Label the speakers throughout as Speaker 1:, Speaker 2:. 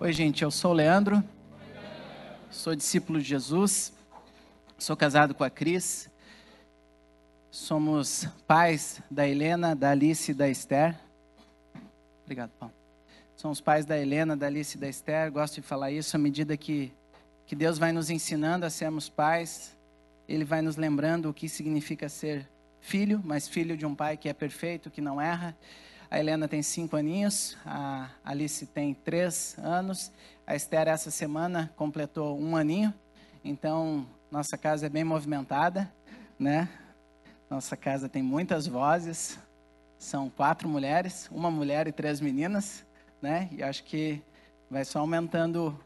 Speaker 1: Oi, gente, eu sou o Leandro, sou discípulo de Jesus, sou casado com a Cris, somos pais da Helena, da Alice e da Esther. Obrigado, Paulo. Somos pais da Helena, da Alice e da Esther. Gosto de falar isso à medida que Deus vai nos ensinando a sermos pais. Ele vai nos lembrando o que significa ser filho, mas filho de um pai que é perfeito, que não erra. A Helena tem 5 aninhos, a Alice tem 3 anos, a Esther essa semana completou 1 aninho, então nossa casa é bem movimentada, né? Nossa casa tem muitas vozes, são 4 mulheres, 1 mulher e 3 meninas, né? E acho que vai só aumentando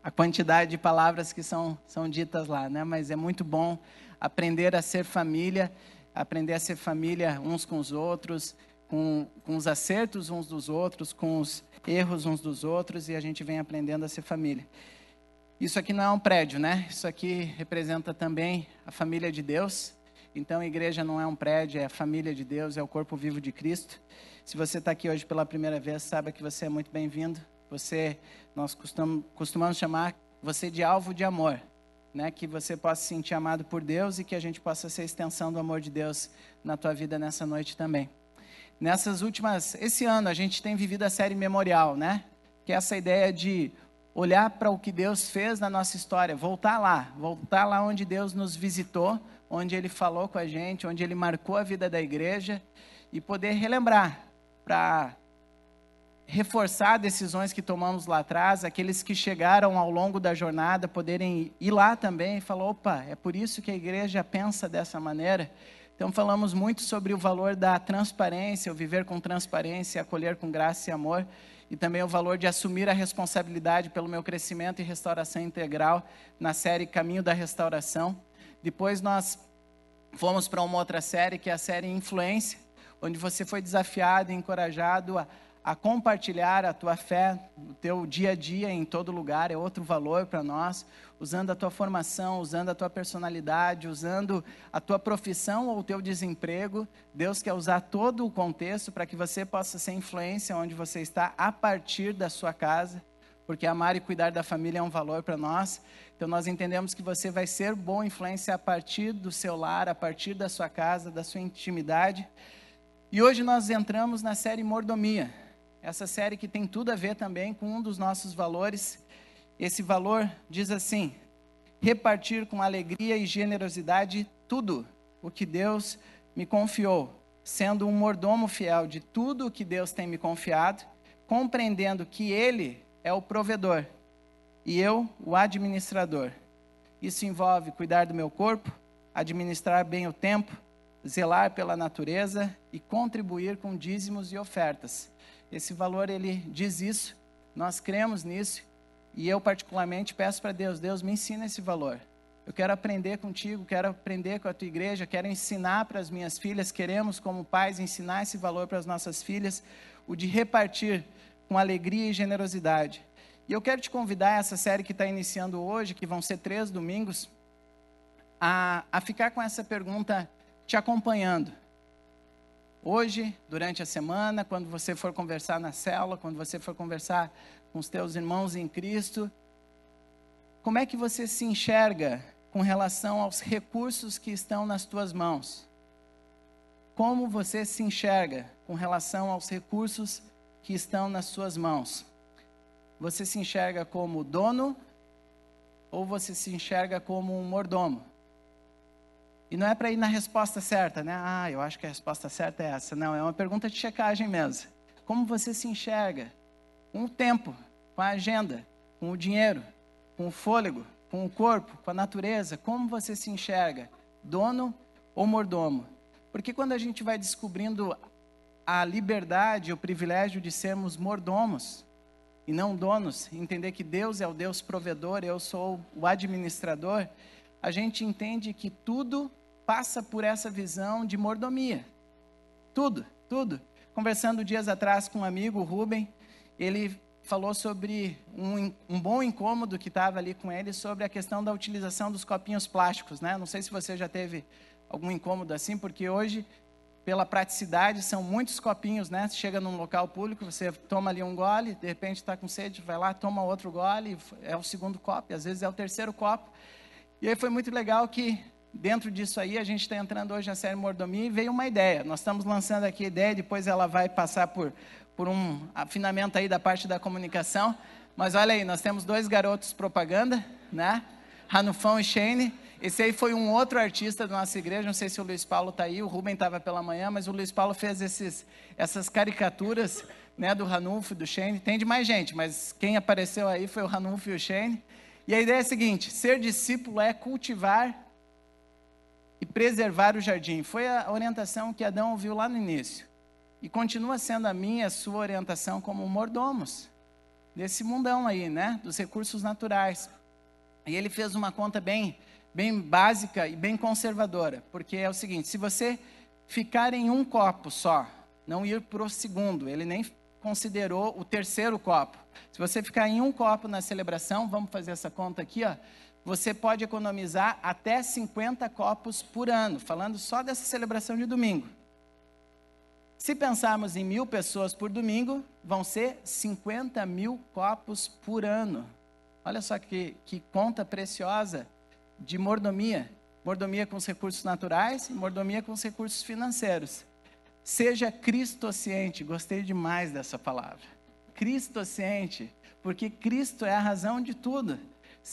Speaker 1: a quantidade de palavras que são ditas lá, né? Mas é muito bom aprender a ser família uns com os outros, com os acertos uns dos outros, com os erros uns dos outros, e a gente vem aprendendo a ser família. Isso aqui não é um prédio, né? Isso aqui representa também a família de Deus. Então, a igreja não é um prédio, é a família de Deus, é o corpo vivo de Cristo. Se você está aqui hoje pela primeira vez, saiba que você é muito bem-vindo. Nós costumamos chamar você de alvo de amor, né? Que você possa se sentir amado por Deus e que a gente possa ser extensão do amor de Deus na tua vida nessa noite também. Esse ano a gente tem vivido a série Memorial, né? Que é essa ideia de olhar para o que Deus fez na nossa história, voltar lá onde Deus nos visitou, onde Ele falou com a gente, onde Ele marcou a vida da igreja e poder relembrar para reforçar decisões que tomamos lá atrás, aqueles que chegaram ao longo da jornada poderem ir lá também e falar, opa, é por isso que a igreja pensa dessa maneira. Então falamos muito sobre o valor da transparência, o viver com transparência, acolher com graça e amor, e também o valor de assumir a responsabilidade pelo meu crescimento e restauração integral na série Caminho da Restauração. Depois nós fomos para uma outra série, que é a série Influência, onde você foi desafiado e encorajado a compartilhar a tua fé, o teu dia a dia em todo lugar, é outro valor para nós, usando a tua formação, usando a tua personalidade, usando a tua profissão ou o teu desemprego. Deus quer usar todo o contexto para que você possa ser influência onde você está a partir da sua casa, porque amar e cuidar da família é um valor para nós. Então nós entendemos que você vai ser boa influência a partir do seu lar, a partir da sua casa, da sua intimidade. E hoje nós entramos na série Mordomia. Essa série que tem tudo a ver também com um dos nossos valores. Esse valor diz assim: repartir com alegria e generosidade tudo o que Deus me confiou, sendo um mordomo fiel de tudo o que Deus tem me confiado, compreendendo que Ele é o provedor e eu o administrador. Isso envolve cuidar do meu corpo, administrar bem o tempo, zelar pela natureza e contribuir com dízimos e ofertas. Esse valor, ele diz isso, nós cremos nisso, e eu particularmente peço para Deus, Deus me ensina esse valor. Eu quero aprender contigo, quero aprender com a tua igreja, quero ensinar para as minhas filhas, queremos como pais ensinar esse valor para as nossas filhas, o de repartir com alegria e generosidade. E eu quero te convidar, essa série que está iniciando hoje, que vão ser 3 domingos, a ficar com essa pergunta te acompanhando. Hoje, durante a semana, quando você for conversar na célula, quando você for conversar com os teus irmãos em Cristo, como é que você se enxerga com relação aos recursos que estão nas tuas mãos? Como você se enxerga com relação aos recursos que estão nas suas mãos? Você se enxerga como dono ou você se enxerga como um mordomo? E não é para ir na resposta certa, né? Eu acho que a resposta certa é essa. Não, é uma pergunta de checagem mesmo. Como você se enxerga? Com o tempo, com a agenda, com o dinheiro, com o fôlego, com o corpo, com a natureza. Como você se enxerga? Dono ou mordomo? Porque quando a gente vai descobrindo a liberdade, o privilégio de sermos mordomos e não donos, entender que Deus é o Deus provedor, eu sou o administrador, a gente entende que tudo passa por essa visão de mordomia. Tudo. Conversando dias atrás com um amigo, o Rubem, ele falou sobre um bom incômodo que estava ali com ele, sobre a questão da utilização dos copinhos plásticos, né? Não sei se você já teve algum incômodo assim, porque hoje pela praticidade, são muitos copinhos, né? Você chega num local público, você toma ali um gole, de repente está com sede, vai lá, toma outro gole, é o segundo copo, e às vezes é o terceiro copo. E aí foi muito legal que, dentro disso aí, a gente está entrando hoje na série Mordomia e veio uma ideia. Nós estamos lançando aqui a ideia, depois ela vai passar por um afinamento aí da parte da comunicação. Mas olha aí, nós temos 2 garotos propaganda, né? Ranufão e Shane. Esse aí foi um outro artista da nossa igreja, não sei se o Luiz Paulo está aí, o Rubem estava pela manhã, mas o Luiz Paulo fez essas caricaturas, né, do Ranulfo e do Shane. Tem de mais gente, mas quem apareceu aí foi o Ranulfo e o Shane. E a ideia é a seguinte: ser discípulo é cultivar e preservar o jardim. Foi a orientação que Adão ouviu lá no início. E continua sendo a minha e a sua orientação como mordomos desse mundão aí, né, dos recursos naturais. E ele fez uma conta bem básica e bem conservadora, porque é o seguinte: se você ficar em um copo só, não ir para o segundo, ele nem considerou o terceiro copo. Se você ficar em um copo na celebração, vamos fazer essa conta aqui, ó, você pode economizar até 50 copos por ano, falando só dessa celebração de domingo. Se pensarmos em 1.000 pessoas por domingo, vão ser 50.000 copos por ano. Olha só que conta preciosa de mordomia. Mordomia com os recursos naturais e mordomia com os recursos financeiros. Seja cristociente, gostei demais dessa palavra. Cristociente, porque Cristo é a razão de tudo.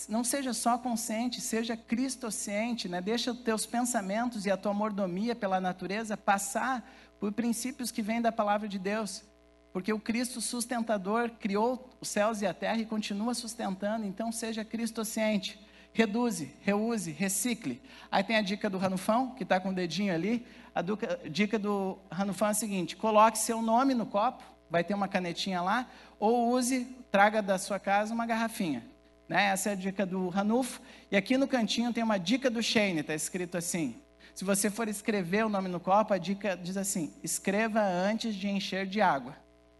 Speaker 1: Não seja só consciente, seja cristociente, né? Deixa os teus pensamentos e a tua mordomia pela natureza passar por princípios que vêm da palavra de Deus. Porque o Cristo sustentador criou os céus e a terra e continua sustentando, então seja cristociente. Reduze, reuse, recicle. Aí tem a dica do Ranufão, que está com o dedinho ali. A dica do Ranufão é a seguinte: coloque seu nome no copo, vai ter uma canetinha lá, ou traga da sua casa uma garrafinha. Né? Essa é a dica do Ranulfo. E aqui no cantinho tem uma dica do Shane, está escrito assim: se você for escrever o nome no copo, a dica diz assim: escreva antes de encher de água.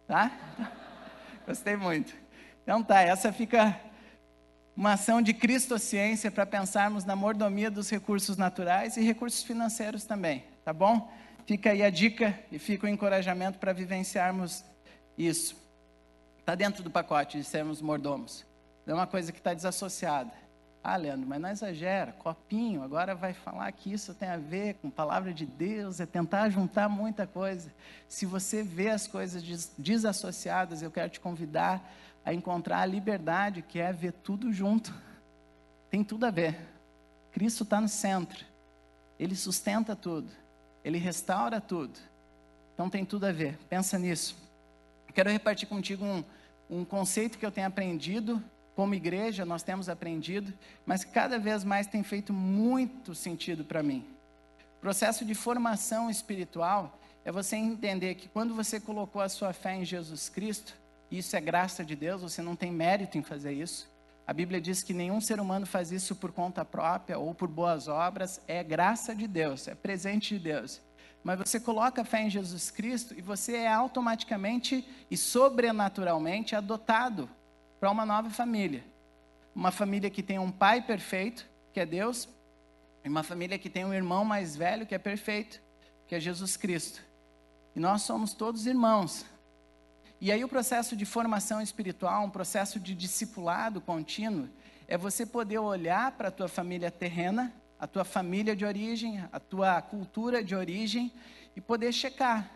Speaker 1: Tá? Gostei muito. Então tá, essa fica uma ação de cristociência para pensarmos na mordomia dos recursos naturais e recursos financeiros também, tá bom? Fica aí a dica e fica o encorajamento para vivenciarmos isso. Está dentro do pacote de sermos mordomos. É uma coisa que está desassociada. Ah, Leandro, mas não exagera, copinho, agora vai falar que isso tem a ver com a palavra de Deus, é tentar juntar muita coisa. Se você vê as coisas desassociadas, eu quero te convidar a encontrar a liberdade, que é ver tudo junto. Tem tudo a ver. Cristo está no centro. Ele sustenta tudo. Ele restaura tudo. Então tem tudo a ver. Pensa nisso. Quero repartir contigo um conceito que eu tenho aprendido. Como igreja, nós temos aprendido, mas cada vez mais tem feito muito sentido para mim. O processo de formação espiritual é você entender que quando você colocou a sua fé em Jesus Cristo, isso é graça de Deus, você não tem mérito em fazer isso. A Bíblia diz que nenhum ser humano faz isso por conta própria ou por boas obras, é graça de Deus, é presente de Deus. Mas você coloca a fé em Jesus Cristo e você é automaticamente e sobrenaturalmente adotado para uma nova família. Uma família que tem um pai perfeito, que é Deus, e uma família que tem um irmão mais velho, que é perfeito, que é Jesus Cristo. E nós somos todos irmãos. E aí o processo de formação espiritual, um processo de discipulado contínuo, é você poder olhar para a tua família terrena, a tua família de origem, a tua cultura de origem, e poder checar.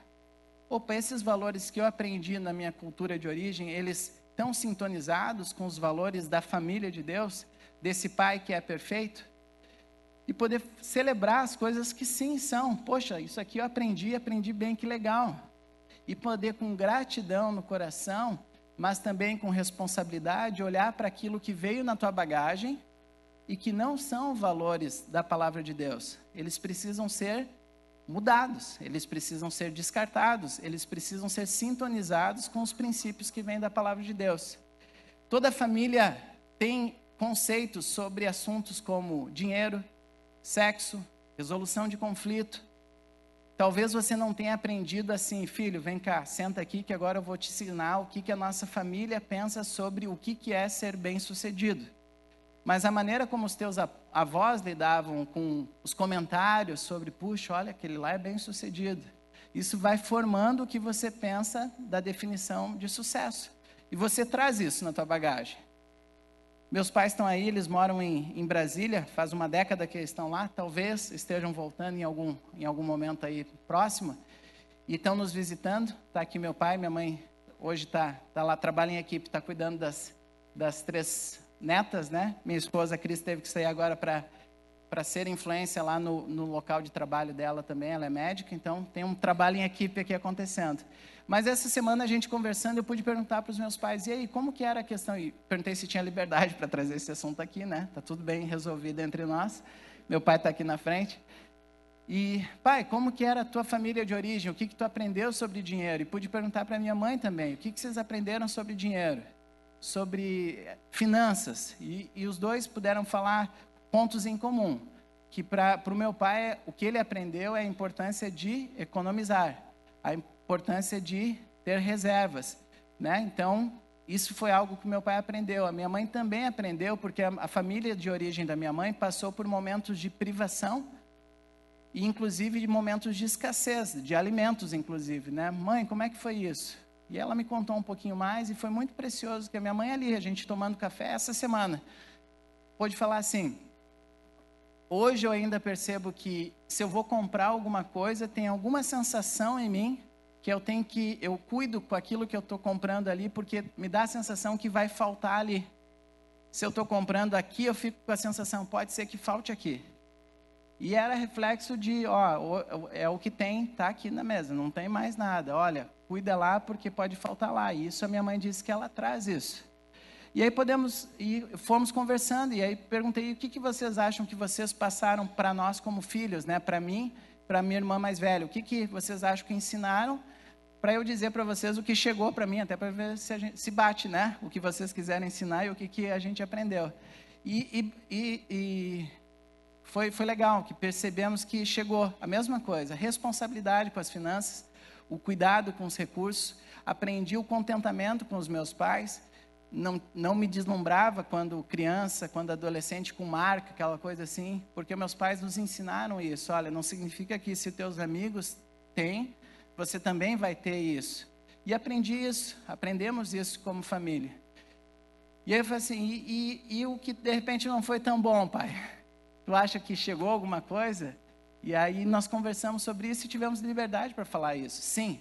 Speaker 1: Opa, esses valores que eu aprendi na minha cultura de origem, eles estão sintonizados com os valores da família de Deus, desse pai que é perfeito? E poder celebrar as coisas que sim são. Poxa, isso aqui eu aprendi bem, que legal. E poder com gratidão no coração, mas também com responsabilidade, olhar para aquilo que veio na tua bagagem e que não são valores da palavra de Deus. Eles precisam ser mudados, eles precisam ser descartados, eles precisam ser sintonizados com os princípios que vêm da palavra de Deus. Toda família tem conceitos sobre assuntos como dinheiro, sexo, resolução de conflito. Talvez você não tenha aprendido assim: filho, vem cá, senta aqui que agora eu vou te ensinar o que a nossa família pensa sobre o que é ser bem-sucedido. Mas a maneira como os teus avós lidavam com os comentários sobre, puxa, olha, aquele lá é bem-sucedido. isso vai formando o que você pensa da definição de sucesso. E você traz isso na tua bagagem. Meus pais estão aí, eles moram em Brasília, faz uma década que eles estão lá, talvez estejam voltando em algum momento aí próximo, e estão nos visitando. Está aqui meu pai, minha mãe hoje está lá, trabalha em equipe, está cuidando das 3 netas, né? Minha esposa, a Cris, teve que sair agora para ser influência lá no local de trabalho dela também, ela é médica, então tem um trabalho em equipe aqui acontecendo. Mas essa semana a gente conversando, eu pude perguntar para os meus pais, e aí, como que era a questão? E perguntei se tinha liberdade para trazer esse assunto aqui, né? Está tudo bem resolvido entre nós. Meu pai está aqui na frente. E, pai, como que era a tua família de origem? O que tu aprendeu sobre dinheiro? E pude perguntar para minha mãe também, o que vocês aprenderam sobre dinheiro? Sobre finanças. E os dois puderam falar pontos em comum. Que para o meu pai, o que ele aprendeu é a importância de economizar. A importância de ter reservas, né? Então, isso foi algo que meu pai aprendeu. A minha mãe também aprendeu, porque a família de origem da minha mãe passou por momentos de privação e, inclusive, de momentos de escassez, de alimentos, inclusive, né? Mãe, como é que foi isso? E ela me contou um pouquinho mais e foi muito precioso, que a minha mãe ali, a gente tomando café essa semana, pôde falar assim: hoje eu ainda percebo que se eu vou comprar alguma coisa, tem alguma sensação em mim que eu cuido com aquilo que eu estou comprando ali, porque me dá a sensação que vai faltar ali. Se eu estou comprando aqui, eu fico com a sensação, pode ser que falte aqui. E era reflexo de, é o que tem, tá aqui na mesa, não tem mais nada. Olha, cuida lá porque pode faltar lá. E isso a minha mãe disse que ela traz isso. E aí fomos conversando, e aí perguntei, o que vocês acham que vocês passaram para nós como filhos, né? Para mim, para minha irmã mais velha. O que vocês acham que ensinaram? Para eu dizer para vocês o que chegou para mim, até para ver se a gente se bate, né? O que vocês quiserem ensinar e o que a gente aprendeu. Foi legal, que percebemos que chegou a mesma coisa, responsabilidade com as finanças, o cuidado com os recursos, aprendi o contentamento com os meus pais, não me deslumbrava quando criança, quando adolescente, com marca, aquela coisa assim, porque meus pais nos ensinaram isso. Olha, não significa que se teus amigos têm, você também vai ter isso. E aprendi isso, aprendemos isso como família. E aí eu falei assim, e o que de repente não foi tão bom, pai? Tu acha que chegou alguma coisa? E aí nós conversamos sobre isso e tivemos liberdade para falar isso. Sim,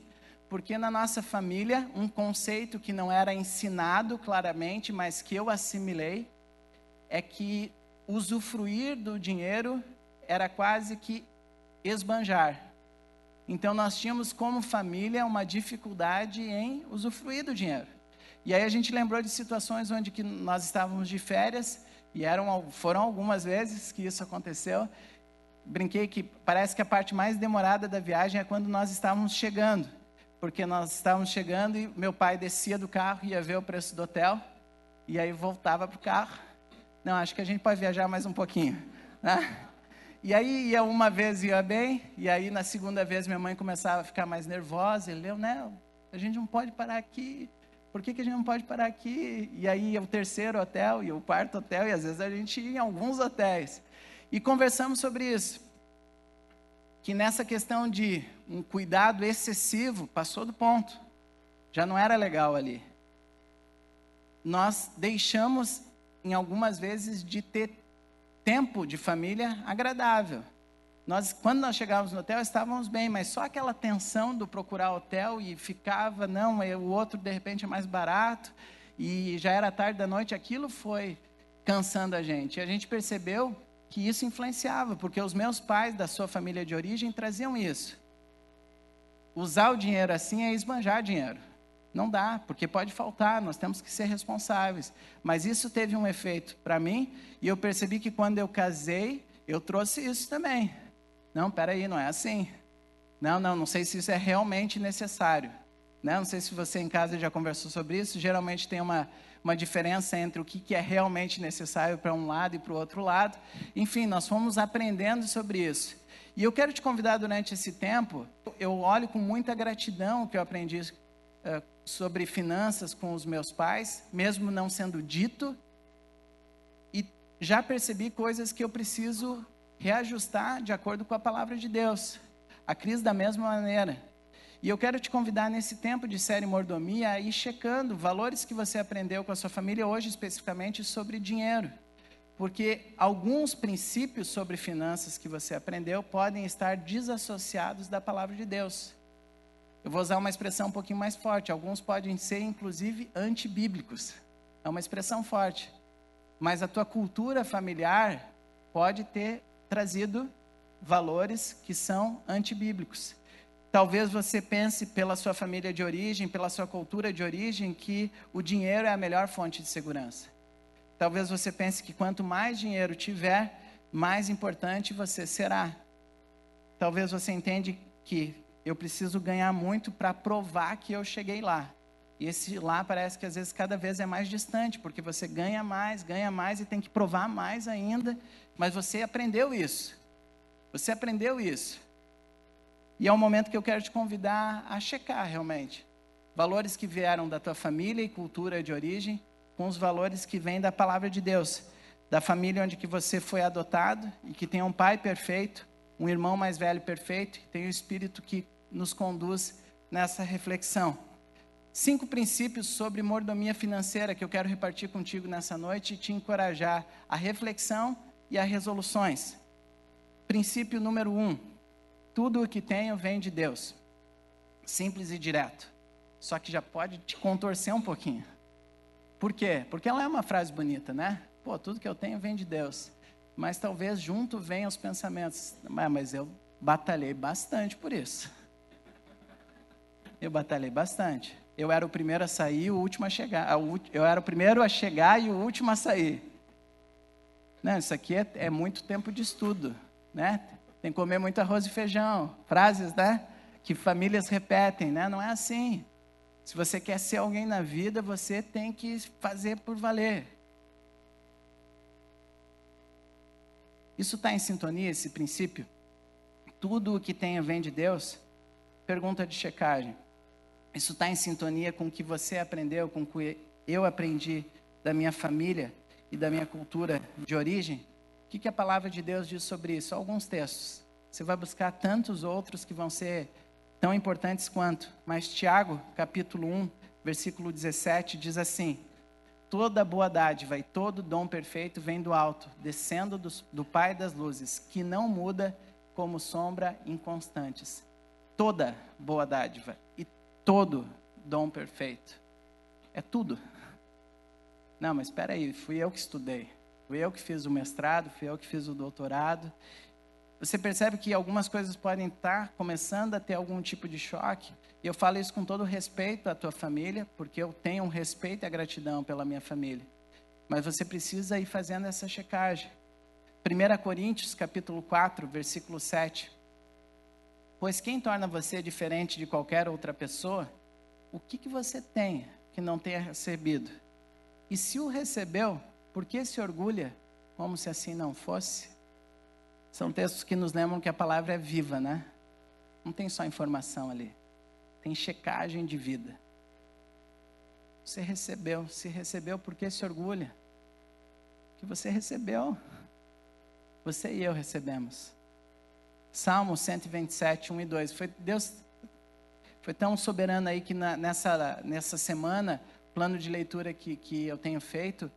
Speaker 1: porque na nossa família, um conceito que não era ensinado claramente, mas que eu assimilei, é que usufruir do dinheiro era quase que esbanjar. Então nós tínhamos como família uma dificuldade em usufruir do dinheiro. E aí a gente lembrou de situações onde que nós estávamos de férias, e foram algumas vezes que isso aconteceu. Brinquei que parece que a parte mais demorada da viagem é quando nós estávamos chegando. Porque nós estávamos chegando e meu pai descia do carro, ia ver o preço do hotel, e aí voltava para o carro. Não, acho que a gente pode viajar mais um pouquinho, né? E aí ia uma vez, ia bem, e aí na segunda vez minha mãe começava a ficar mais nervosa. Ele, Leonel, a gente não pode parar aqui. Por que a gente não pode parar aqui? E aí ia o terceiro hotel, e o quarto hotel, e às vezes a gente ia em alguns hotéis. E conversamos sobre isso. Que nessa questão de um cuidado excessivo, passou do ponto. Já não era legal ali. Nós deixamos, em algumas vezes, de ter tempo de família agradável. Quando nós chegávamos no hotel, estávamos bem, mas só aquela tensão do procurar hotel e ficava, o outro de repente é mais barato, e já era tarde da noite, aquilo foi cansando a gente. E a gente percebeu que isso influenciava, porque os meus pais da sua família de origem traziam isso. Usar o dinheiro assim é esbanjar dinheiro. Não dá, porque pode faltar, nós temos que ser responsáveis. Mas isso teve um efeito para mim, e eu percebi que quando eu casei, eu trouxe isso também. Não, peraí, não é assim. Não sei se isso é realmente necessário. Não sei se você em casa já conversou sobre isso, geralmente tem uma diferença entre o que é realmente necessário para um lado e para o outro lado. Enfim, nós fomos aprendendo sobre isso. E eu quero te convidar durante esse tempo, eu olho com muita gratidão o que eu aprendi sobre finanças com os meus pais, mesmo não sendo dito, e já percebi coisas que eu preciso reajustar de acordo com a palavra de Deus. A Cris da mesma maneira. E eu quero te convidar nesse tempo de série Mordomia a ir checando valores que você aprendeu com a sua família, hoje especificamente sobre dinheiro. Porque alguns princípios sobre finanças que você aprendeu podem estar desassociados da palavra de Deus. Eu vou usar uma expressão um pouquinho mais forte. Alguns podem ser, inclusive, antibíblicos. É uma expressão forte. Mas a tua cultura familiar pode ter trazido valores que são antibíblicos. Talvez você pense pela sua família de origem, pela sua cultura de origem, que o dinheiro é a melhor fonte de segurança. Talvez você pense que quanto mais dinheiro tiver, mais importante você será. Talvez você entenda que eu preciso ganhar muito para provar que eu cheguei lá. E esse lá parece que às vezes cada vez é mais distante, porque você ganha mais e tem que provar mais ainda. Mas você aprendeu isso. Você aprendeu isso. E é um momento que eu quero te convidar a checar realmente. Valores que vieram da tua família e cultura de origem, com os valores que vêm da palavra de Deus. Da família onde que você foi adotado e que tem um pai perfeito, um irmão mais velho perfeito, e tem o Espírito que nos conduz nessa reflexão. 5 princípios sobre mordomia financeira que eu quero repartir contigo nessa noite e te encorajar à reflexão e a resoluções. Princípio número 1. Tudo o que tenho vem de Deus. Simples e direto. Só que já pode te contorcer um pouquinho. Por quê? Porque ela é uma frase bonita, né? Pô, tudo que eu tenho vem de Deus. Mas talvez junto venham os pensamentos. Mas eu batalhei bastante por isso. Eu batalhei bastante. Eu era o primeiro a sair e o último a chegar. Eu era o primeiro a chegar e o último a sair. Não, isso aqui é muito tempo de estudo, né? Tem que comer muito arroz e feijão. Frases, né? Que famílias repetem, né? Não é assim. Se você quer ser alguém na vida, você tem que fazer por valer. Isso está em sintonia, esse princípio? Tudo o que tenho vem de Deus? Pergunta de checagem. Isso está em sintonia com o que você aprendeu, com o que eu aprendi da minha família e da minha cultura de origem? O que a palavra de Deus diz sobre isso? Alguns textos. Você vai buscar tantos outros que vão ser tão importantes quanto. Mas Tiago, capítulo 1, versículo 17, diz assim: toda boa dádiva e todo dom perfeito vem do alto, descendo do Pai das luzes, que não muda como sombra inconstantes. Toda boa dádiva e todo dom perfeito. É tudo. Não, mas espera aí, fui eu que estudei. Fui eu que fiz o mestrado, fui eu que fiz o doutorado. Você percebe que algumas coisas podem estar começando a ter algum tipo de choque. E eu falo isso com todo respeito à tua família, porque eu tenho um respeito e a gratidão pela minha família. Mas você precisa ir fazendo essa checagem. 1 Coríntios, capítulo 4, versículo 7. Pois quem torna você diferente de qualquer outra pessoa? O que você tem que não tenha recebido? E se o recebeu, por que se orgulha como se assim não fosse? São textos que nos lembram que a palavra é viva, né? Não tem só informação ali. Tem checagem de vida. Você recebeu. Se recebeu, por que se orgulha? Que você recebeu. Você e eu recebemos. Salmo 127, 1 e 2. Deus foi tão soberano aí que nessa semana, plano de leitura que eu tenho feito,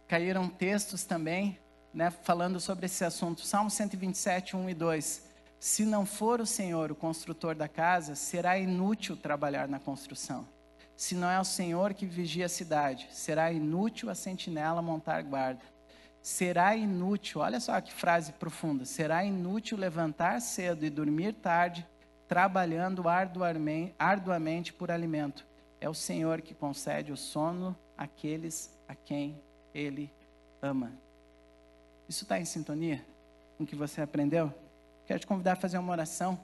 Speaker 1: caíram textos também, né, falando sobre esse assunto. Salmo 127, 1 e 2. Se não for o Senhor o construtor da casa, será inútil trabalhar na construção. Se não é o Senhor que vigia a cidade, será inútil a sentinela montar guarda. Será inútil, olha só que frase profunda, será inútil levantar cedo e dormir tarde, trabalhando arduamente por alimento. É o Senhor que concede o sono àqueles a quem Ele ama. Isso está em sintonia com o que você aprendeu? Quero te convidar a fazer uma oração.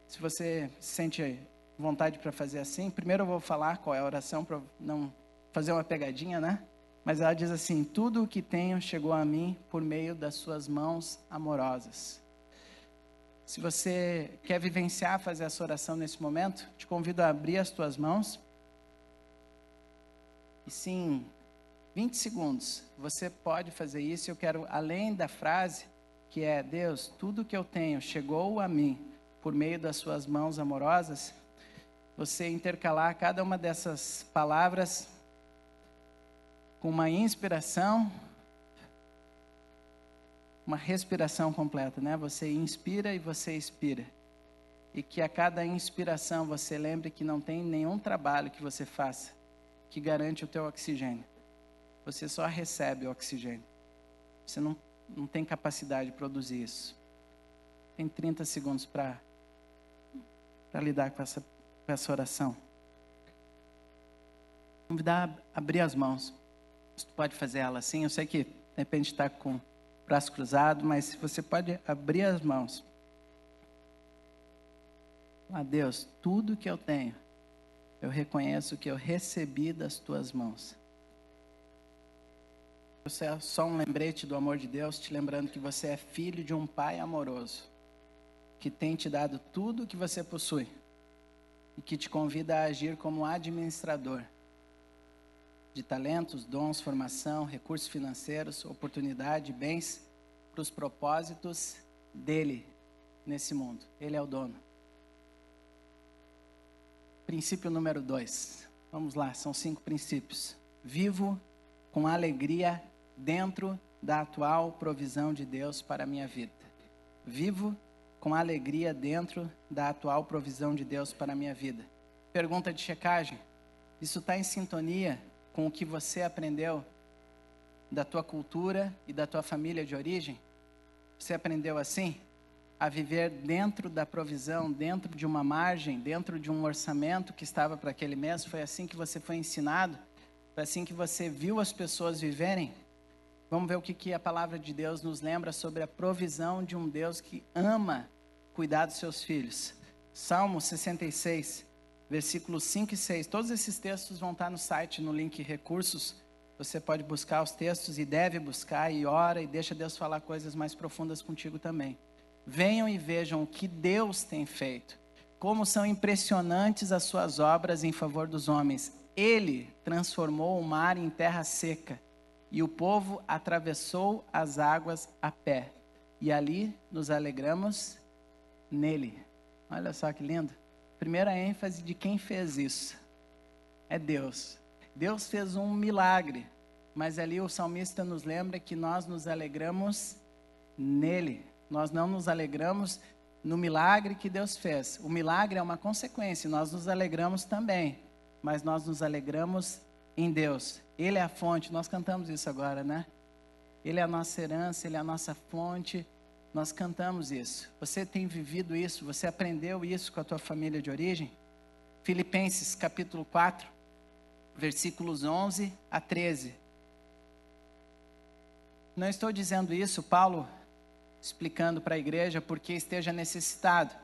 Speaker 1: Se você sente vontade para fazer assim, primeiro eu vou falar qual é a oração, para não fazer uma pegadinha, né? Mas ela diz assim: tudo o que tenho chegou a mim por meio das suas mãos amorosas. Se você quer vivenciar, fazer essa oração nesse momento, te convido a abrir as tuas mãos. E sim, 20 segundos, você pode fazer isso. Eu quero, além da frase, que é: Deus, tudo que eu tenho chegou a mim por meio das suas mãos amorosas, você intercalar cada uma dessas palavras com uma inspiração, uma respiração completa, né? Você inspira e você expira. E que a cada inspiração você lembre que não tem nenhum trabalho que você faça que garante o teu oxigênio. Você só recebe o oxigênio. Você não tem capacidade de produzir isso. Tem 30 segundos para lidar com essa oração. Convidar a abrir as mãos. Você pode fazer ela assim. Eu sei que de repente está com o braço cruzado, mas você pode abrir as mãos. Ah, Deus, tudo que eu tenho, eu reconheço que eu recebi das tuas mãos. Você é só um lembrete do amor de Deus, te lembrando que você é filho de um pai amoroso, que tem te dado tudo o que você possui e que te convida a agir como administrador de talentos, dons, formação, recursos financeiros, oportunidade, bens, para os propósitos dele nesse mundo. Ele é o dono. Princípio número 2. Vamos lá, são 5 princípios. Vivo com alegria dentro da atual provisão de Deus para a minha vida. Vivo com alegria dentro da atual provisão de Deus para a minha vida. Pergunta de checagem. Isso está em sintonia com o que você aprendeu da tua cultura e da tua família de origem? Você aprendeu assim? A viver dentro da provisão, dentro de uma margem, dentro de um orçamento que estava para aquele mês? Foi assim que você foi ensinado? Foi assim que você viu as pessoas viverem? Vamos ver o que a palavra de Deus nos lembra sobre a provisão de um Deus que ama cuidar dos seus filhos. Salmo 66, versículos 5 e 6. Todos esses textos vão estar no site, no link Recursos. Você pode buscar os textos e deve buscar e ora e deixa Deus falar coisas mais profundas contigo também. Venham e vejam o que Deus tem feito. Como são impressionantes as suas obras em favor dos homens. Ele transformou o mar em terra seca e o povo atravessou as águas a pé. E ali nos alegramos nele. Olha só que lindo. Primeira ênfase de quem fez isso. É Deus. Deus fez um milagre. Mas ali o salmista nos lembra que nós nos alegramos nele. Nós não nos alegramos no milagre que Deus fez. O milagre é uma consequência. Nós nos alegramos também. Mas nós nos alegramos em Deus. Ele é a fonte. Nós cantamos isso agora, né? Ele é a nossa herança, Ele é a nossa fonte. Nós cantamos isso. Você tem vivido isso? Você aprendeu isso com a tua família de origem? Filipenses capítulo 4, versículos 11 a 13. Não estou dizendo isso, Paulo, explicando para a igreja porque esteja necessitado,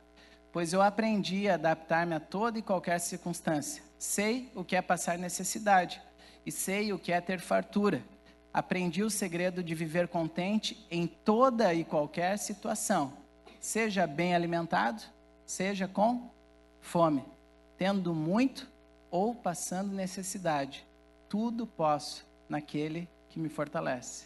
Speaker 1: pois eu aprendi a adaptar-me a toda e qualquer circunstância. Sei o que é passar necessidade e sei o que é ter fartura. Aprendi o segredo de viver contente em toda e qualquer situação, seja bem alimentado, seja com fome, tendo muito ou passando necessidade. Tudo posso naquele que me fortalece.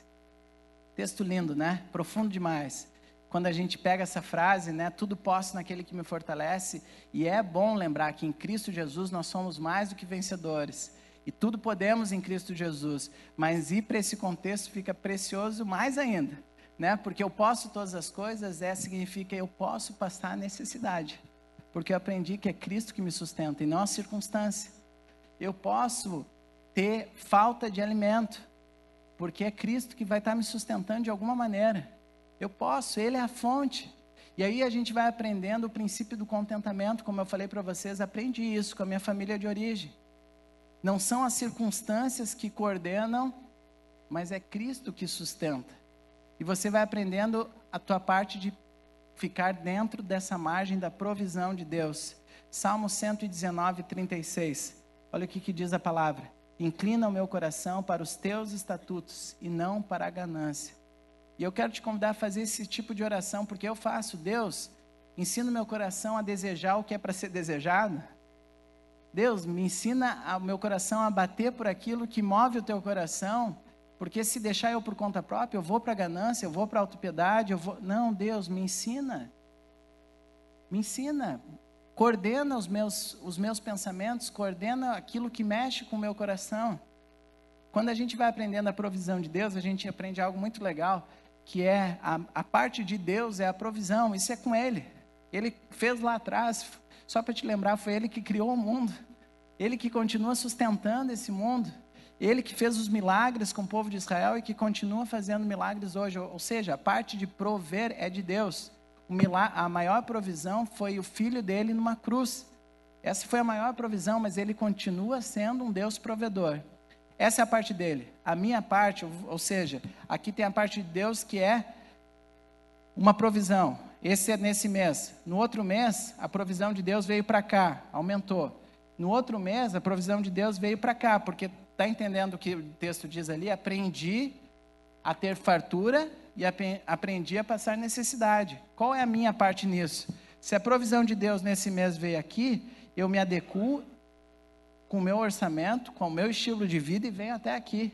Speaker 1: Texto lindo, né? Profundo demais. Quando a gente pega essa frase, né? Tudo posso naquele que me fortalece. E é bom lembrar que em Cristo Jesus nós somos mais do que vencedores. E tudo podemos em Cristo Jesus. Mas ir para esse contexto fica precioso mais ainda, né? Porque eu posso todas as coisas, significa eu posso passar a necessidade. Porque eu aprendi que é Cristo que me sustenta e não a circunstância. Eu posso ter falta de alimento, porque é Cristo que vai estar me sustentando de alguma maneira. Eu posso, Ele é a fonte. E aí a gente vai aprendendo o princípio do contentamento, como eu falei para vocês, aprendi isso com a minha família de origem. Não são as circunstâncias que coordenam, mas é Cristo que sustenta. E você vai aprendendo a tua parte de ficar dentro dessa margem da provisão de Deus. Salmo 119, 36. Olha o que diz a palavra. Inclina o meu coração para os teus estatutos e não para a ganância. E eu quero te convidar a fazer esse tipo de oração, porque eu faço. Deus, ensina o meu coração a desejar o que é para ser desejado. Deus, me ensina o meu coração a bater por aquilo que move o teu coração, porque se deixar eu por conta própria, eu vou para a ganância, eu vou para a autopiedade, Não, Deus, me ensina. Me ensina, coordena os meus pensamentos, coordena aquilo que mexe com o meu coração. Quando a gente vai aprendendo a provisão de Deus, a gente aprende algo muito legal, que é a parte de Deus é a provisão, isso é com Ele. Ele fez lá atrás, só para te lembrar, foi Ele que criou o mundo. Ele que continua sustentando esse mundo. Ele que fez os milagres com o povo de Israel e que continua fazendo milagres hoje. Ou seja, a parte de prover é de Deus. A maior provisão foi o filho dele numa cruz. Essa foi a maior provisão, mas ele continua sendo um Deus provedor. Essa é a parte dele. A minha parte, ou seja, aqui tem a parte de Deus que é uma provisão. Esse é nesse mês. No outro mês, a provisão de Deus veio para cá, aumentou. No outro mês, a provisão de Deus veio para cá, porque está entendendo o que o texto diz ali? Aprendi a ter fartura e aprendi a passar necessidade. Qual é a minha parte nisso? Se a provisão de Deus nesse mês veio aqui, eu me adequo com o meu orçamento, com o meu estilo de vida e venho até aqui.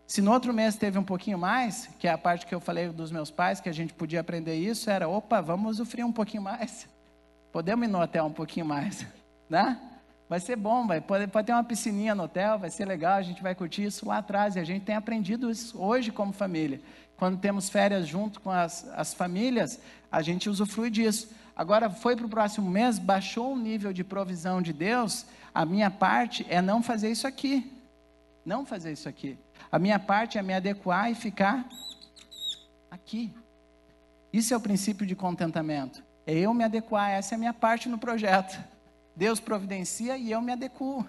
Speaker 1: Se no outro mês teve um pouquinho mais, que é a parte que eu falei dos meus pais, que a gente podia aprender isso, era, opa, vamos usufruir um pouquinho mais. Podemos ir no hotel um pouquinho mais, né? Vai ser bom, pode ter uma piscininha no hotel, vai ser legal, a gente vai curtir isso lá atrás. E a gente tem aprendido isso hoje como família. Quando temos férias junto com as famílias, a gente usufrui disso. Agora, foi para o próximo mês, baixou o nível de provisão de Deus, a minha parte é não fazer isso aqui. Não fazer isso aqui. A minha parte é me adequar e ficar aqui. Isso é o princípio de contentamento. É eu me adequar, essa é a minha parte no projeto. Deus providencia e eu me adequo.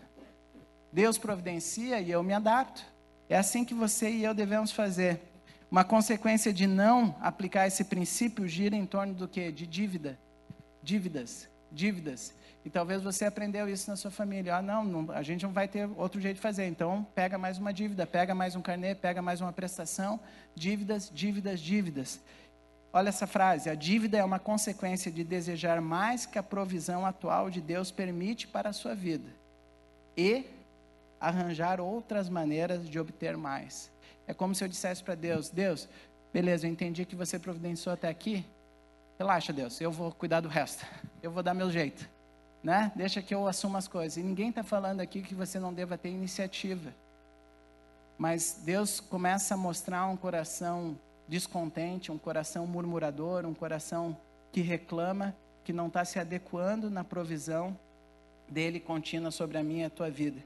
Speaker 1: Deus providencia e eu me adapto. É assim que você e eu devemos fazer. Uma consequência de não aplicar esse princípio gira em torno do quê? De dívidas. E talvez você aprendeu isso na sua família. Não, a gente não vai ter outro jeito de fazer. Então, pega mais uma dívida, pega mais um carnê, pega mais uma prestação. Dívidas. Olha essa frase, a dívida é uma consequência de desejar mais que a provisão atual de Deus permite para a sua vida e arranjar outras maneiras de obter mais. É como se eu dissesse para Deus, beleza, eu entendi que você providenciou até aqui, relaxa Deus, eu vou cuidar do resto, eu vou dar meu jeito, né? Deixa que eu assuma as coisas. E ninguém está falando aqui que você não deva ter iniciativa, mas Deus começa a mostrar um coração descontente, um coração murmurador, um coração que reclama, que não está se adequando na provisão dele contínua sobre a minha e a tua vida.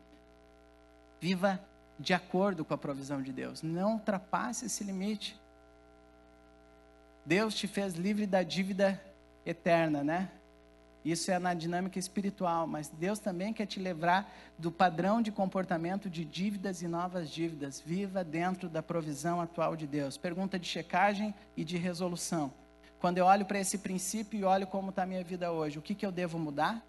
Speaker 1: Viva de acordo com a provisão de Deus, não ultrapasse esse limite. Deus te fez livre da dívida eterna, né? Isso é na dinâmica espiritual, mas Deus também quer te livrar do padrão de comportamento de dívidas e novas dívidas. Viva dentro da provisão atual de Deus. Pergunta de checagem e de resolução. Quando eu olho para esse princípio e olho como está a minha vida hoje, o que eu devo mudar?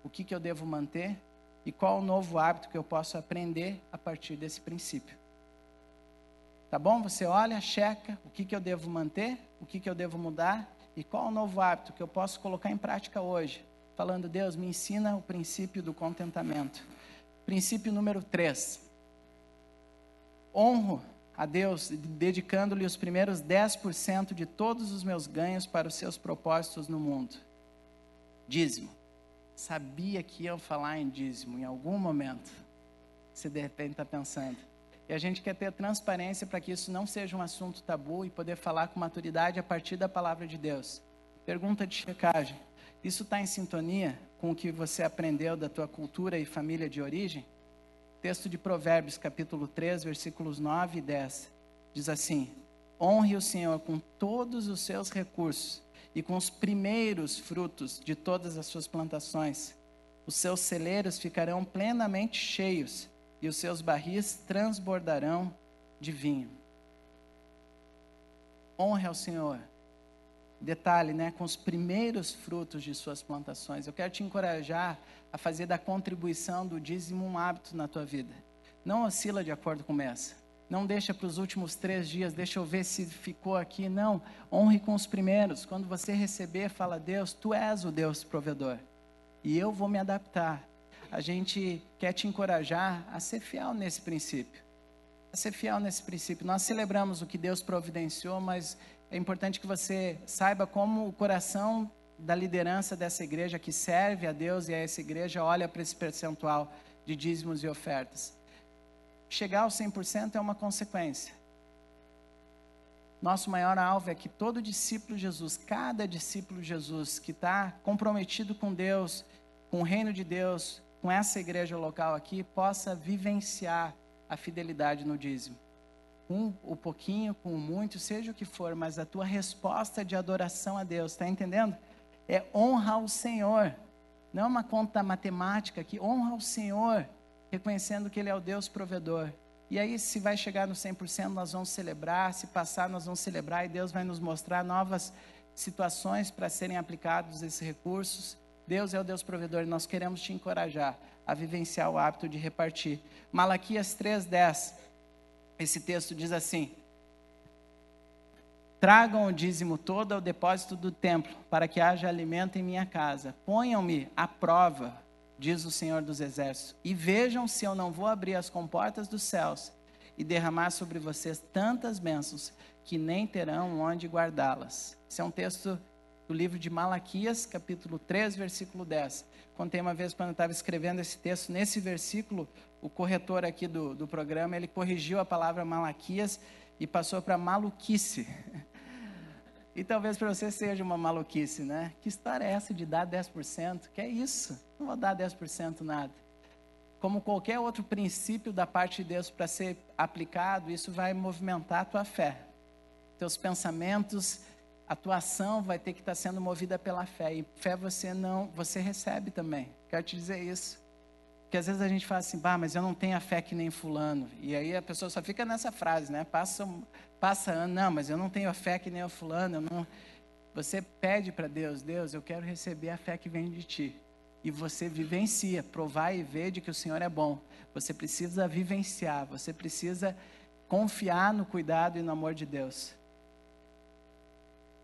Speaker 1: O que eu devo manter? E qual o novo hábito que eu posso aprender a partir desse princípio? Tá bom? Você olha, checa, o que eu devo manter? O que eu devo mudar? E qual o novo hábito que eu posso colocar em prática hoje? Falando, Deus, me ensina o princípio do contentamento. Princípio número 3. Honro a Deus, dedicando-lhe os primeiros 10% de todos os meus ganhos para os seus propósitos no mundo. Dízimo. Sabia que iam falar em dízimo em algum momento. Você de repente está pensando. E a gente quer ter transparência para que isso não seja um assunto tabu e poder falar com maturidade a partir da palavra de Deus. Pergunta de checagem. Isso está em sintonia com o que você aprendeu da tua cultura e família de origem? Texto de Provérbios, capítulo 3, versículos 9 e 10. Diz assim, honre o Senhor com todos os seus recursos e com os primeiros frutos de todas as suas plantações. Os seus celeiros ficarão plenamente cheios e os seus barris transbordarão de vinho. Honre ao Senhor. Detalhe, né? Com os primeiros frutos de suas plantações. Eu quero te encorajar a fazer da contribuição do dízimo um hábito na tua vida. Não oscila de acordo com o mês. Não deixa para os últimos 3 dias, deixa eu ver se ficou aqui. Não, honre com os primeiros. Quando você receber, fala, Deus, Tu és o Deus provedor. E eu vou me adaptar. A gente quer te encorajar a ser fiel nesse princípio. A ser fiel nesse princípio. Nós celebramos o que Deus providenciou, mas é importante que você saiba como o coração da liderança dessa igreja que serve a Deus e a essa igreja olha para esse percentual de dízimos e ofertas. Chegar aos 100% é uma consequência. Nosso maior alvo é que todo discípulo de Jesus, cada discípulo de Jesus que está comprometido com Deus, com o reino de Deus, com essa igreja local aqui, possa vivenciar a fidelidade no dízimo. Com o pouquinho, com o muito, seja o que for, mas a tua resposta de adoração a Deus, está entendendo? É honra ao Senhor, não é uma conta matemática aqui, honra ao Senhor, reconhecendo que Ele é o Deus provedor. E aí, se vai chegar no 100%, nós vamos celebrar, se passar, nós vamos celebrar, e Deus vai nos mostrar novas situações para serem aplicados esses recursos. Deus é o Deus provedor e nós queremos te encorajar a vivenciar o hábito de repartir. Malaquias 3:10, esse texto diz assim: tragam o dízimo todo ao depósito do templo, para que haja alimento em minha casa. Ponham-me à prova, diz o Senhor dos Exércitos, e vejam se eu não vou abrir as comportas dos céus e derramar sobre vocês tantas bênçãos que nem terão onde guardá-las. Esse é um texto do livro de Malaquias, capítulo 3, versículo 10. Contei uma vez quando eu estava escrevendo esse texto, nesse versículo, o corretor aqui do programa, ele corrigiu a palavra Malaquias e passou para maluquice. E talvez para você seja uma maluquice, né? Que história é essa de dar 10%? Que é isso? Não vou dar 10% nada. Como qualquer outro princípio da parte de Deus para ser aplicado, isso vai movimentar a tua fé. Teus pensamentos, a tua ação vai ter que estar sendo movida pela fé. E fé você recebe também. Quero te dizer isso. Porque às vezes a gente fala assim, mas eu não tenho a fé que nem fulano. E aí a pessoa só fica nessa frase, né? Passa ano, não, mas eu não tenho a fé que nem o fulano. Você pede para Deus, eu quero receber a fé que vem de ti. E você vivencia, provar e ver de que o Senhor é bom. Você precisa vivenciar, você precisa confiar no cuidado e no amor de Deus.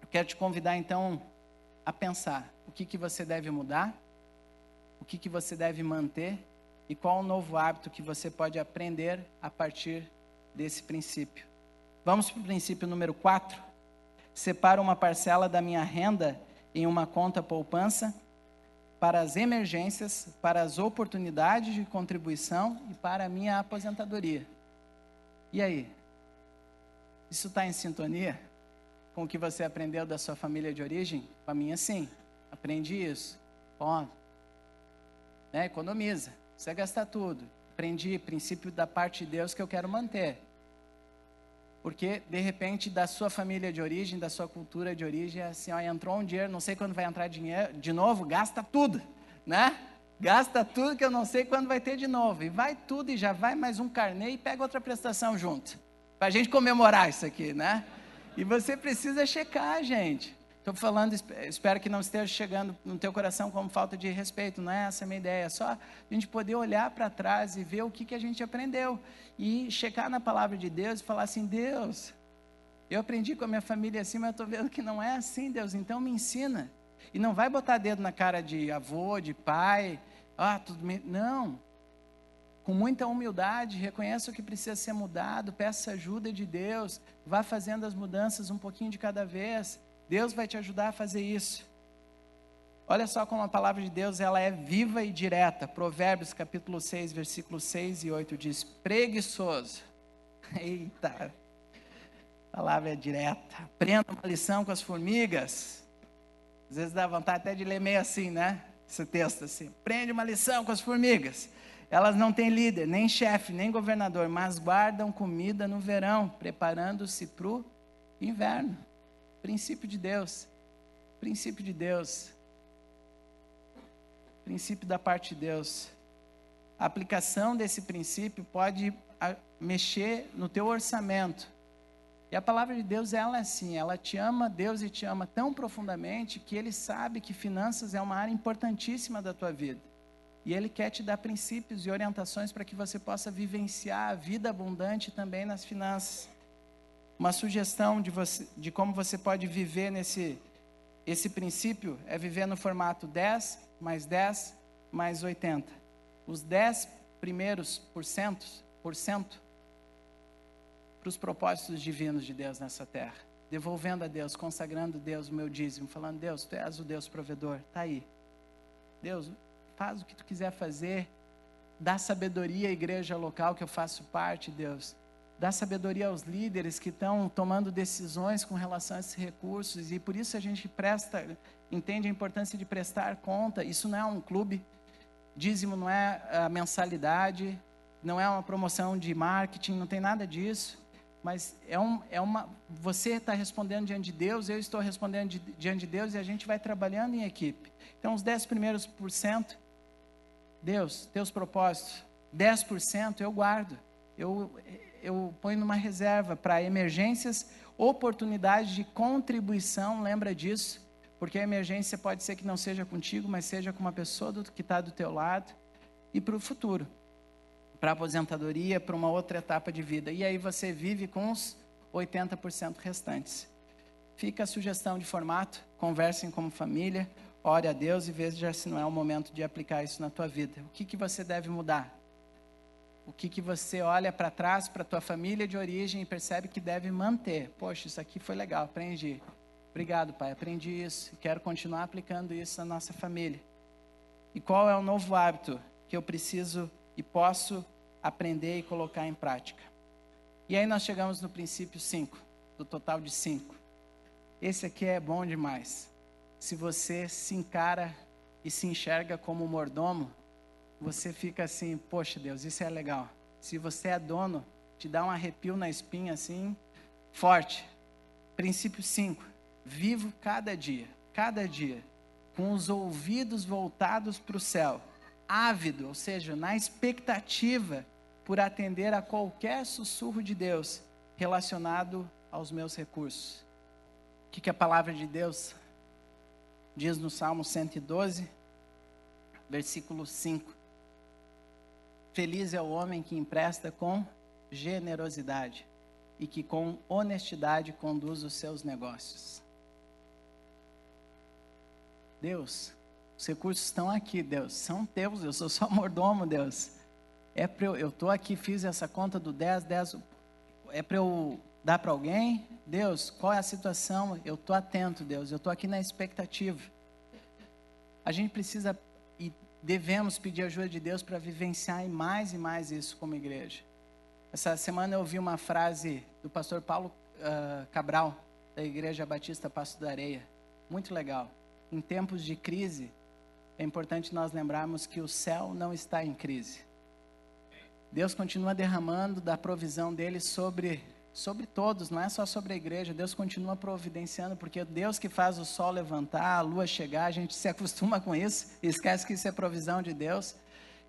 Speaker 1: Eu quero te convidar então a pensar o que você deve mudar, o que você deve manter e qual o novo hábito que você pode aprender a partir desse princípio. Vamos para o princípio número 4. Separo uma parcela da minha renda em uma conta poupança para as emergências, para as oportunidades de contribuição e para a minha aposentadoria. E aí? Isso está em sintonia com o que você aprendeu da sua família de origem? Com a minha, sim. Aprendi isso. Economiza. Você gastar tudo. Aprendi princípio da parte de Deus que eu quero manter. Porque, de repente, da sua família de origem, da sua cultura de origem, é assim, entrou um dinheiro, não sei quando vai entrar dinheiro de novo, gasta tudo, né? Gasta tudo que eu não sei quando vai ter de novo. E vai tudo e já vai mais um carnê e pega outra prestação junto. Para a gente comemorar isso aqui, né? E você precisa checar, gente. Estou falando, espero que não esteja chegando no teu coração como falta de respeito, não é essa a minha ideia, é só a gente poder olhar para trás e ver o que a gente aprendeu, e checar na palavra de Deus e falar assim, Deus, eu aprendi com a minha família assim, mas eu estou vendo que não é assim, Deus, então me ensina, e não vai botar dedo na cara de avô, de pai, não, com muita humildade, reconheça o que precisa ser mudado, peça ajuda de Deus, vá fazendo as mudanças um pouquinho de cada vez. Deus vai te ajudar a fazer isso. Olha só como a palavra de Deus ela é viva e direta. Provérbios capítulo 6, versículos 6 e 8 diz, preguiçoso. Eita, a palavra é direta. Aprenda uma lição com as formigas. Às vezes dá vontade até de ler meio assim, né? Esse texto assim. Aprende uma lição com as formigas. Elas não têm líder, nem chefe, nem governador, mas guardam comida no verão, preparando-se para o inverno. Princípio de Deus, princípio de Deus, princípio da parte de Deus. A aplicação desse princípio pode mexer no teu orçamento. E a palavra de Deus, ela é assim, ela te ama, Deus e te ama tão profundamente que Ele sabe que finanças é uma área importantíssima da tua vida. E Ele quer te dar princípios e orientações para que você possa vivenciar a vida abundante também nas finanças. Uma sugestão de como você pode viver esse princípio é viver no formato 10 mais 80. Os 10 primeiros por cento para os propósitos divinos de Deus nessa terra. devolvendo a Deus, consagrando a Deus o meu dízimo, falando, Deus, Tu és o Deus provedor, está aí. Deus, faz o que Tu quiser fazer, dá sabedoria à igreja local que eu faço parte, Deus. Dá sabedoria aos líderes que estão tomando decisões com relação a esses recursos, e por isso a gente entende a importância de prestar conta. Isso não é um clube, dízimo não é a mensalidade, não é uma promoção de marketing, não tem nada disso, mas você está respondendo diante de Deus, eu estou respondendo diante de Deus, e a gente vai trabalhando em equipe. Então, os 10 primeiros por cento, Deus, Teus propósitos, 10% eu guardo, eu ponho numa reserva para emergências, oportunidades de contribuição, lembra disso, porque a emergência pode ser que não seja contigo, mas seja com uma pessoa que está do teu lado, e para o futuro, para a aposentadoria, para uma outra etapa de vida. E aí você vive com os 80% restantes. Fica a sugestão de formato, conversem como família, ore a Deus e veja se não é o momento de aplicar isso na tua vida. O que você deve mudar? O que você olha para trás, para a tua família de origem e percebe que deve manter? Poxa, isso aqui foi legal, aprendi. Obrigado, Pai, aprendi isso e quero continuar aplicando isso na nossa família. E qual é o novo hábito que eu preciso e posso aprender e colocar em prática? E aí nós chegamos no princípio 5, do total de 5. Esse aqui é bom demais. Se você se encara e se enxerga como mordomo, você fica assim, poxa Deus, isso é legal. Se você é dono, te dá um arrepio na espinha assim, forte. Princípio 5, vivo cada dia, com os ouvidos voltados para o céu, ávido, ou seja, na expectativa por atender a qualquer sussurro de Deus relacionado aos meus recursos. O que a palavra de Deus diz no Salmo 112, versículo 5. Feliz é o homem que empresta com generosidade e que com honestidade conduz os seus negócios. Deus, os recursos estão aqui, Deus, são teus, eu sou só mordomo, Deus. Eu estou aqui, fiz essa conta do 10, é para eu dar para alguém? Deus, qual é a situação? Eu estou atento, Deus, eu estou aqui na expectativa. A gente precisa e devemos pedir ajuda de Deus para vivenciar mais e mais isso como igreja. Essa semana eu ouvi uma frase do pastor Paulo Cabral, da Igreja Batista Passo da Areia, muito legal. Em tempos de crise, é importante nós lembrarmos que o céu não está em crise. Deus continua derramando da provisão dele sobre todos, não é só sobre a igreja. Deus continua providenciando, porque é Deus que faz o sol levantar, a lua chegar, a gente se acostuma com isso, e esquece que isso é provisão de Deus.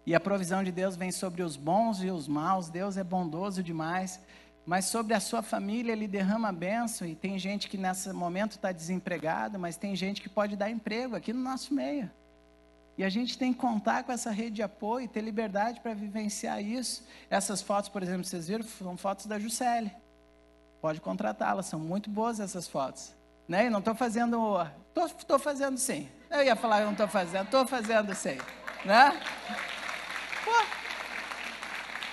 Speaker 1: E a provisão de Deus vem sobre os bons e os maus. Deus é bondoso demais. Mas sobre a sua família Ele derrama a bênção. E tem gente que nesse momento está desempregado, mas tem gente que pode dar emprego aqui no nosso meio. E a gente tem que contar com essa rede de apoio e ter liberdade para vivenciar isso. Essas fotos, por exemplo, vocês viram, são fotos da Juscelie. Pode contratá-las, são muito boas essas fotos. Né? Eu não estou fazendo... Estou fazendo sim. Eu ia falar que não estou fazendo, estou fazendo sim. Né? Pô,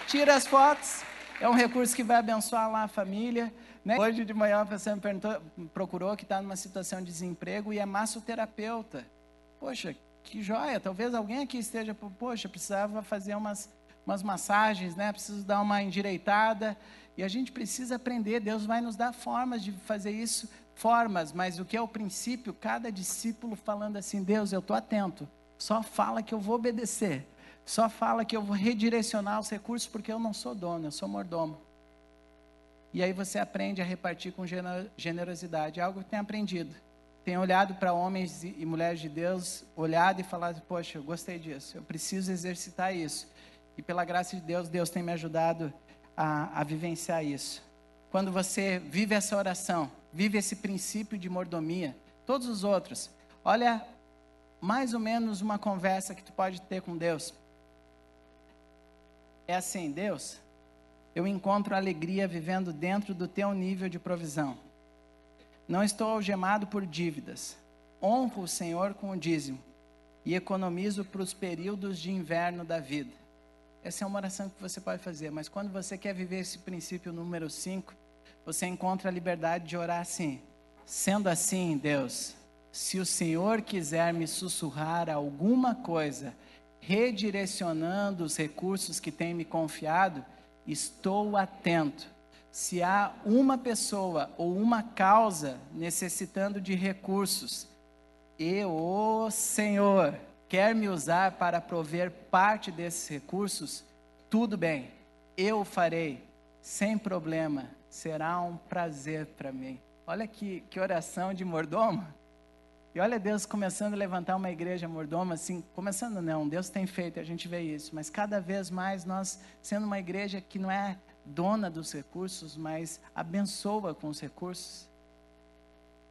Speaker 1: tira as fotos, é um recurso que vai abençoar lá a família. Né? Hoje de manhã a pessoa me procurou que está numa situação de desemprego e é massoterapeuta. Poxa, que joia, talvez alguém aqui esteja, poxa, precisava fazer umas massagens, né? Preciso dar uma endireitada, e a gente precisa aprender, Deus vai nos dar formas de fazer isso, mas o que é o princípio, cada discípulo falando assim, Deus, eu estou atento, só fala que eu vou obedecer, só fala que eu vou redirecionar os recursos, porque eu não sou dono, eu sou mordomo. E aí você aprende a repartir com generosidade, algo que tem aprendido. Tem olhado para homens e mulheres de Deus, olhado e falado, poxa, eu gostei disso, eu preciso exercitar isso. E pela graça de Deus, Deus tem me ajudado a vivenciar isso. Quando você vive essa oração, vive esse princípio de mordomia, todos os outros, olha mais ou menos uma conversa que tu pode ter com Deus. É assim, Deus, eu encontro alegria vivendo dentro do teu nível de provisão. Não estou algemado por dívidas. Honro o Senhor com o dízimo e economizo para os períodos de inverno da vida. Essa é uma oração que você pode fazer, mas quando você quer viver esse princípio número 5, você encontra a liberdade de orar assim: sendo assim, Deus, se o Senhor quiser me sussurrar alguma coisa, redirecionando os recursos que tem me confiado, estou atento. Se há uma pessoa ou uma causa necessitando de recursos, e o Senhor quer me usar para prover parte desses recursos, tudo bem, eu o farei, sem problema, será um prazer para mim. Olha que oração de mordomo. E olha Deus começando a levantar uma igreja mordoma, assim, começando não, Deus tem feito, a gente vê isso, mas cada vez mais nós sendo uma igreja que não é dona dos recursos, mas abençoa com os recursos.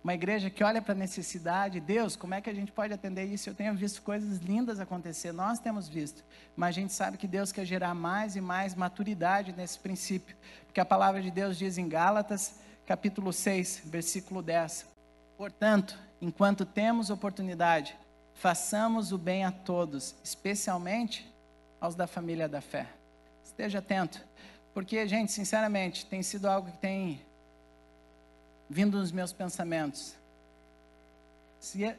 Speaker 1: Uma igreja que olha para a necessidade. Deus, como é que a gente pode atender isso? Eu tenho visto coisas lindas acontecer, nós temos visto, mas a gente sabe que Deus quer gerar mais e mais maturidade nesse princípio, porque a palavra de Deus diz em Gálatas, capítulo 6, versículo 10, portanto, enquanto temos oportunidade, façamos o bem a todos, especialmente aos da família da fé. Esteja atento, porque, gente, sinceramente, tem sido algo que tem vindo nos meus pensamentos.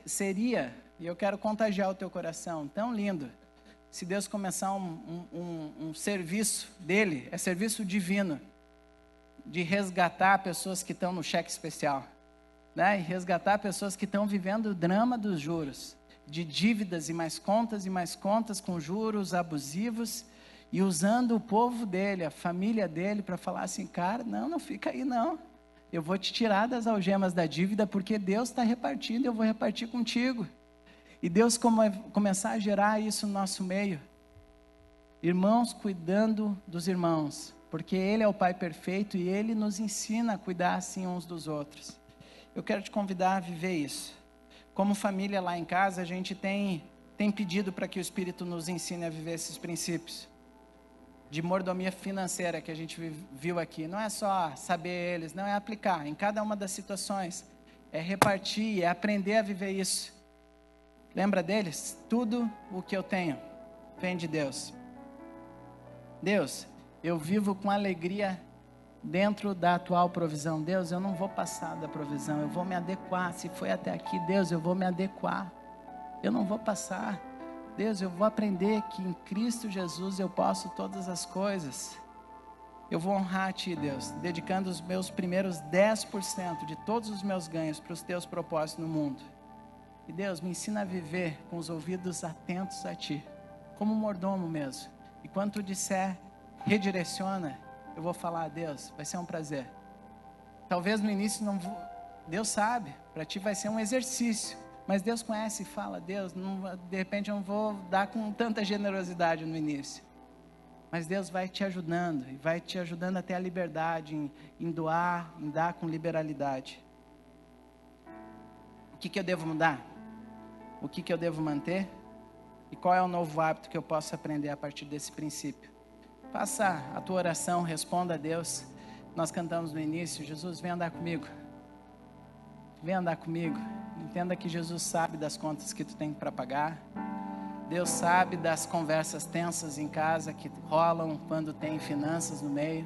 Speaker 1: Seria, e eu quero contagiar o teu coração, tão lindo, se Deus começar um serviço dele, é serviço divino, de resgatar pessoas que estão no cheque especial, né? E resgatar pessoas que estão vivendo o drama dos juros, de dívidas e mais contas com juros abusivos, e usando o povo dele, a família dele, para falar assim: cara, não fica aí não, eu vou te tirar das algemas da dívida, porque Deus está repartindo, eu vou repartir contigo. E Deus começar a gerar isso no nosso meio, irmãos cuidando dos irmãos, porque Ele é o Pai perfeito e Ele nos ensina a cuidar assim uns dos outros. Eu quero te convidar a viver isso. Como família lá em casa, a gente tem pedido para que o Espírito nos ensine a viver esses princípios de mordomia financeira que a gente viu aqui. Não é só saber eles, não, é aplicar em cada uma das situações, é repartir, é aprender a viver isso. Lembra deles? Tudo o que eu tenho vem de Deus. Deus, eu vivo com alegria dentro da atual provisão. Deus, eu não vou passar da provisão, eu vou me adequar. Se foi até aqui, Deus, eu vou me adequar. Eu não vou passar. Deus, eu vou aprender que em Cristo Jesus eu posso todas as coisas. Eu vou honrar a Ti, Deus, dedicando os meus primeiros 10% de todos os meus ganhos para os Teus propósitos no mundo. E Deus, me ensina a viver com os ouvidos atentos a Ti, como um mordomo mesmo. E quando Tu disser, redireciona, eu vou falar: Deus, vai ser um prazer. Talvez no início não vou, Deus sabe, para Ti vai ser um exercício. Mas Deus conhece e fala: Deus, de repente eu não vou dar com tanta generosidade no início. Mas Deus vai te ajudando, e vai te ajudando a ter a liberdade em doar, em dar com liberalidade. O que eu devo mudar? O que eu devo manter? E qual é o novo hábito que eu posso aprender a partir desse princípio? Faça a tua oração, responda a Deus. Nós cantamos no início: Jesus, vem andar comigo. Vem andar comigo. Entenda que Jesus sabe das contas que tu tem para pagar. Deus sabe das conversas tensas em casa que rolam quando tem finanças no meio.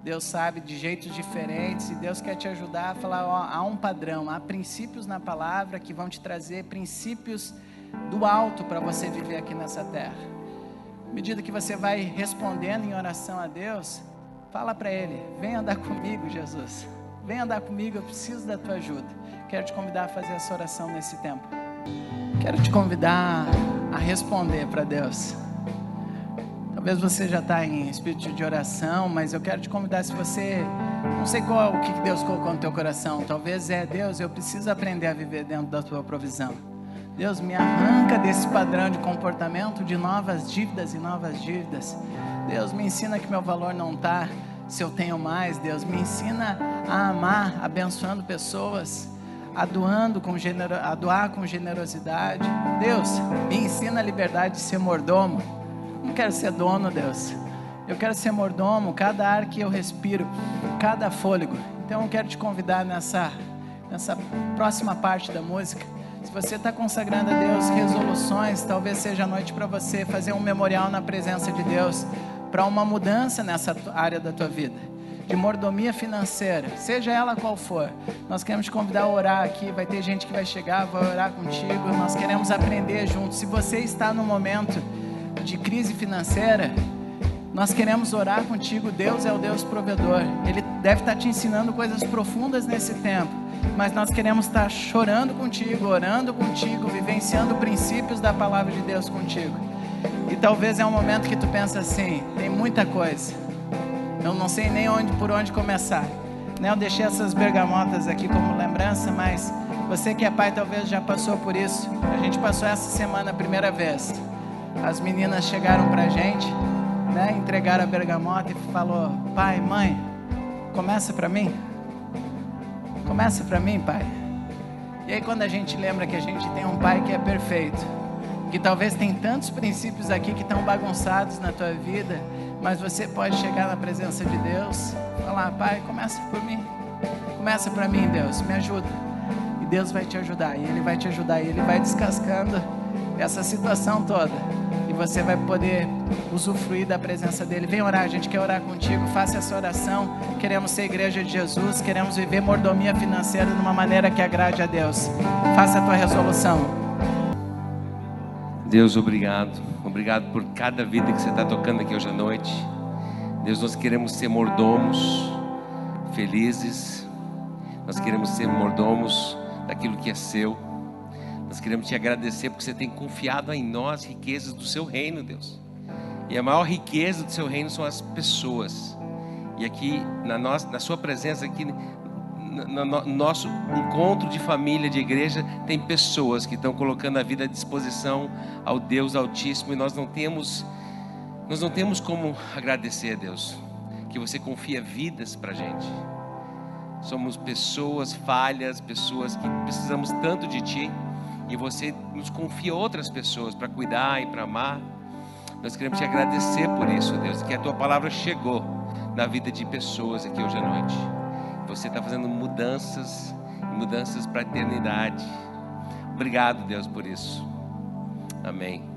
Speaker 1: Deus sabe de jeitos diferentes e Deus quer te ajudar a falar: ó, há um padrão, há princípios na palavra que vão te trazer princípios do alto para você viver aqui nessa terra. À medida que você vai respondendo em oração a Deus, fala para Ele: vem andar comigo, Jesus. Vem andar comigo, eu preciso da tua ajuda. Quero te convidar a fazer essa oração nesse tempo. Quero te convidar a responder para Deus. Talvez você já está em espírito de oração, mas eu quero te convidar, se você, não sei qual o que Deus colocou no teu coração, talvez Deus, eu preciso aprender a viver dentro da tua provisão. Deus, me arranca desse padrão de comportamento de novas dívidas e novas dívidas. Deus, me ensina que meu valor não está se eu tenho mais. Deus, me ensina a amar, abençoando pessoas, a doar com generosidade. Deus, me ensina a liberdade de ser mordomo. Não quero ser dono, Deus. Eu quero ser mordomo, cada ar que eu respiro, cada fôlego. Então eu quero te convidar nessa próxima parte da música. Se você está consagrando a Deus resoluções, talvez seja a noite para você fazer um memorial na presença de Deus, para uma mudança nessa área da tua vida. de mordomia financeira, seja ela qual for. Nós queremos te convidar a orar aqui. Vai ter gente que vai chegar, vai orar contigo. Nós queremos aprender juntos. Se você está no momento de crise financeira, nós queremos orar contigo. Deus é o Deus provedor. Ele deve estar te ensinando coisas profundas nesse tempo, mas nós queremos estar chorando contigo, orando contigo, vivenciando princípios da palavra de Deus contigo. E talvez é um momento que tu pensa assim: tem muita coisa, eu não sei nem por onde começar, né? Eu deixei essas bergamotas aqui como lembrança, mas você que é pai talvez já passou por isso. A gente passou essa semana a primeira vez. As meninas chegaram pra gente, né, entregaram a bergamota e falou: pai, mãe, começa pra mim. Começa pra mim, pai. E aí quando a gente lembra que a gente tem um pai que é perfeito, que talvez tem tantos princípios aqui que estão bagunçados na tua vida, mas você pode chegar na presença de Deus, falar: pai, começa por mim. Começa pra mim, Deus, me ajuda. E Deus vai te ajudar, e Ele vai te ajudar, e Ele vai descascando essa situação toda, e você vai poder usufruir da presença dEle. Vem orar, a gente quer orar contigo. Faça essa oração. Queremos ser igreja de Jesus, queremos viver mordomia financeira de uma maneira que agrade a Deus. Faça a tua resolução.
Speaker 2: Deus, obrigado. Obrigado por cada vida que você está tocando aqui hoje à noite. Deus, nós queremos ser mordomos felizes. Nós queremos ser mordomos daquilo que é seu. Nós queremos te agradecer porque você tem confiado em nós riquezas do seu reino, Deus. E a maior riqueza do seu reino são as pessoas. E aqui, na sua presença, aqui no nosso encontro de família, de igreja, tem pessoas que estão colocando a vida à disposição ao Deus Altíssimo. E nós não temos como agradecer a Deus que você confia vidas para a gente. Somos pessoas falhas, pessoas que precisamos tanto de Ti. E você nos confia outras pessoas para cuidar e para amar. Nós queremos te agradecer por isso, Deus, que a Tua palavra chegou na vida de pessoas aqui hoje à noite. Você está fazendo mudanças para a eternidade. Obrigado, Deus, por isso. Amém.